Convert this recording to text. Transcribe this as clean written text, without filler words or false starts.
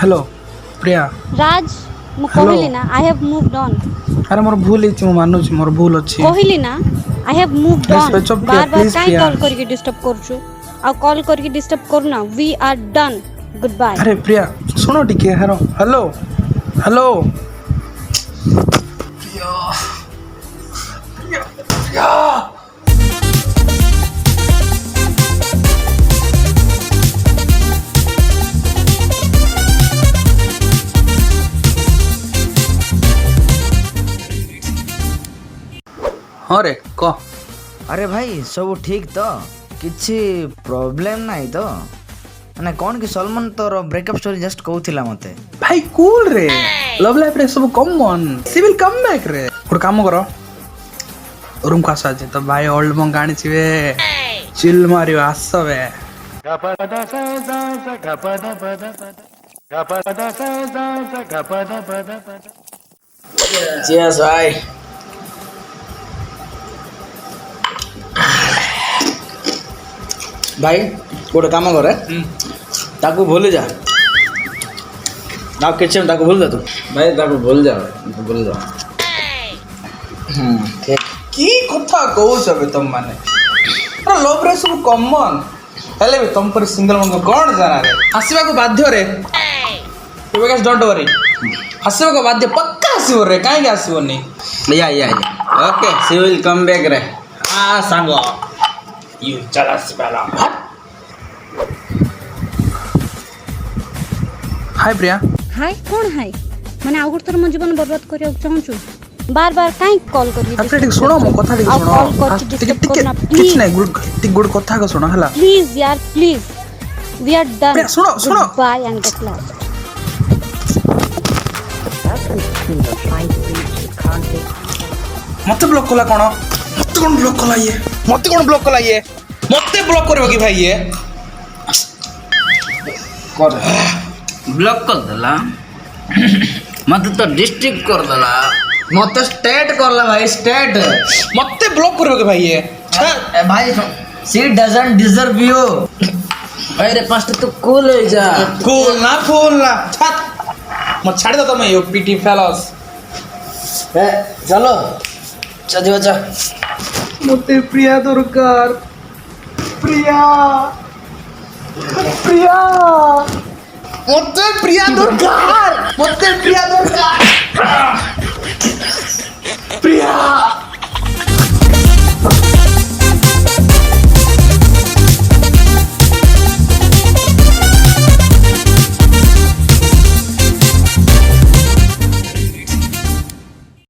Hello प्रिया राज मु कहली ना आई हैव मूव्ड ऑन। अरे मोर भूल हिच मु मानु छी मोर भूल अछि कहली ना I have moved Please on. switch off बार प्रिया, बार please काई प्रिया। कॉल करके डिस्टर्ब करछु आ कॉल करके डिस्टर्ब करना। We are done good bye. अरे प्रिया सुनो टिके hello hello hello Priya Priya Priya हाँ रे कह अरे भाई सब ठीक तो किसी प्रॉब्लम नहीं तो माने कौन कि सलमान तोर ब्रेकअप स्टोरी जस्ट कहूथिला मते भाई कूल रे लव लाइफ रे सब कॉमन सिविल कम बैक रे गोटे काम करो रूम को आसा तो भाई ओल्ड मं गाणी छिवे चिल मारियो आसवे चीयर्स भाई भाई गोटे काम करे ताकू भूल जा ना किसी ताकू भूल जा तू भाई ताको भूल जा भूल जा ठीक की कथा कहउछ बे तुम माने अरे लव रे सब कॉमन हेले भी तुम पर सिंगल मन कोन जाना रे हसीबा को बाध्य रे you guys don't worry Haseeba को बाध्य पक्का हसीबो रे काहे के हसीबो नहीं या okay she will come back रे आ सांगो यू चलस बेला हाय प्रिया हाय कौन हाय माने आउर तोर मन जीवन बर्बाद करिया चाहूछु बार बार काई कॉल करके अच्छा ठीक सुनो मो कथा ठीक सुनो कॉल करके डिस्टर्ब करना किछ प्लीज नहीं गुड कथा को सुनो हला प्लीज यार please we are done Priya, सुनो। Bye and get lost. मते ब्लॉक कला कोन मते कोन ब्लॉक कला ये मते कोन ब्लॉक कला ये मते ब्लॉक करबो की भाई ये कर ब्लॉक कर देला मत तो डिस्ट्रिक्ट कर देला मत स्टेट करला भाई स्टेट मते ब्लॉक करबो की भाई ये भाई सी डजंट डिजर्व यू अरे पास्ट तो कूल हो जा कूल ना फूल ना छत मत छाड़ दो तुम यो पीटी फेलोस चलो चल बच्चा मते प्रिया दरकार प्रिया प्रिया मते प्रिया दरकार मते प्रिया दरकार प्रिया